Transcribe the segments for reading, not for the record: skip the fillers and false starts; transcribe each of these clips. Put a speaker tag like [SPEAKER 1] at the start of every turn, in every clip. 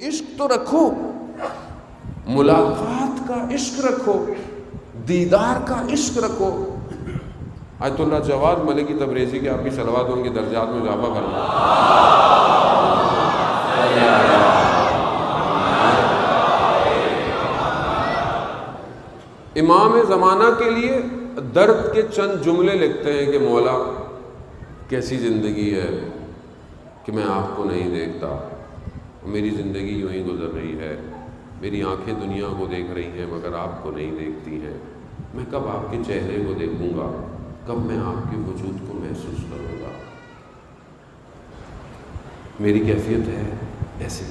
[SPEAKER 1] عشق تو رکھو، ملاقات کا عشق رکھو، دیدار کا عشق رکھو۔ آیت اللہ جواد ملکی تبریزی کے آپ کی صلوات ان کے درجات میں اضافہ کرنا۔ امام زمانہ کے لیے درد کے چند جملے لکھتے ہیں کہ مولا کیسی زندگی ہے کہ میں آپ کو نہیں دیکھتا، میری زندگی یوں ہی گزر رہی ہے، میری آنکھیں دنیا کو دیکھ رہی ہیں مگر آپ کو نہیں دیکھتی ہیں، میں کب آپ کے چہرے کو دیکھوں گا، کب میں آپ کے وجود کو محسوس کروں گا۔ میری کیفیت ہے ایسے۔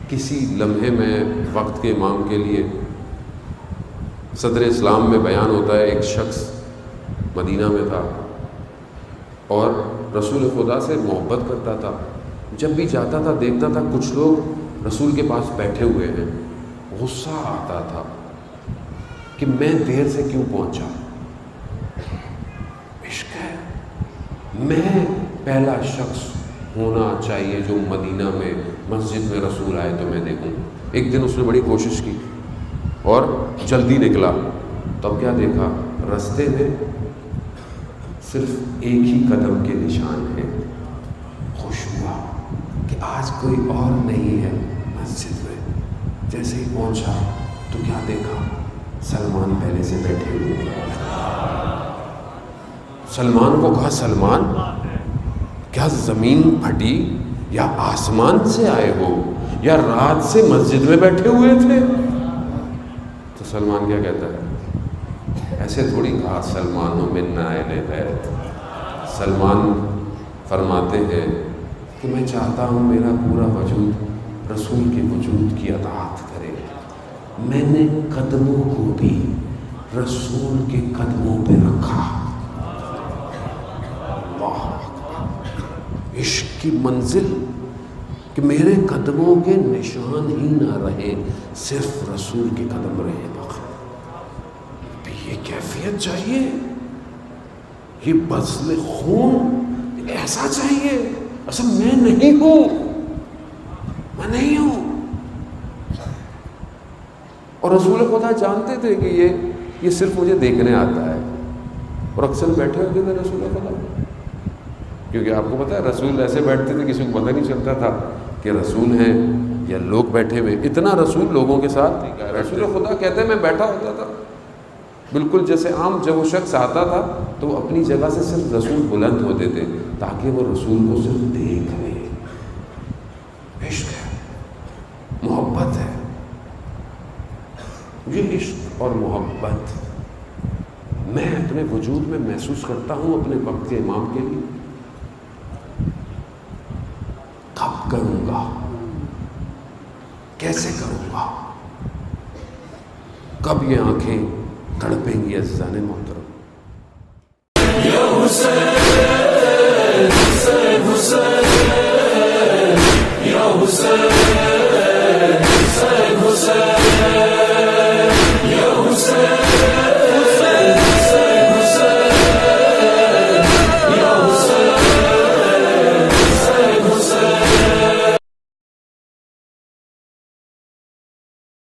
[SPEAKER 1] کسی لمحے میں وقت کے امام کے لیے صدر اسلام میں بیان ہوتا ہے، ایک شخص مدینہ میں تھا اور رسول خدا سے محبت کرتا تھا، جب بھی جاتا تھا دیکھتا تھا کچھ لوگ رسول کے پاس بیٹھے ہوئے ہیں، غصہ آتا تھا کہ میں دیر سے کیوں پہنچا۔ عشق ہے، میں پہلا شخص ہونا چاہیے جو مدینہ میں مسجد میں رسول آئے تو میں دیکھوں۔ ایک دن اس نے بڑی کوشش کی اور جلدی نکلا، تب کیا دیکھا، رستے میں صرف ایک ہی قدم کے نشان ہیں۔ خوش ہوا کہ آج کوئی اور نہیں ہے مسجد میں۔ جیسے ہی پہنچا تو کیا دیکھا، سلمان پہلے سے بیٹھے ہوئے۔ سلمان کو کہا، سلمان کیا زمین پھٹی یا آسمان سے آئے ہو یا رات سے مسجد میں بیٹھے ہوئے تھے؟ تو سلمان کیا کہتا ہے، ایسے تھوڑی کہا، سلمان منا اہل بیت۔ سلمان فرماتے ہیں کہ میں چاہتا ہوں میرا پورا وجود رسول کے وجود کی اطاعت کرے، میں نے قدموں کو بھی رسول کے قدموں پہ رکھا۔ اللہ اکبر، عشق کی منزل کہ میرے قدموں کے نشان ہی نہ رہے، صرف رسول کے قدم رہے۔ یہ کیفیت چاہیے، یہ بذل خون ایسا چاہیے۔ اصل میں نہیں ہوں، میں نہیں ہوں۔ اور رسول خدا جانتے تھے کہ یہ صرف مجھے دیکھنے آتا ہے، اور اکثر بیٹھے ہوتے تھے رسول خدا، کیونکہ آپ کو پتہ ہے رسول ایسے بیٹھتے تھے کسی کو پتہ نہیں چلتا تھا کہ رسول ہیں یا لوگ بیٹھے ہوئے۔ اتنا رسول لوگوں کے ساتھ رسول خدا کہتے ہیں میں بیٹھا ہوتا تھا بالکل جیسے عام، جب وہ شخص آتا تھا تو وہ اپنی جگہ سے صرف رسول بلند ہوتے تھے تاکہ وہ رسول کو صرف دیکھ لے۔ عشق ہے، محبت ہے، یہ عشق اور محبت میں اپنے وجود میں محسوس کرتا ہوں اپنے وقت کے امام کے لیے۔ کب کروں گا، کیسے کروں گا، کب یہ آنکھیں تڑپیں گی عزیزان محترم۔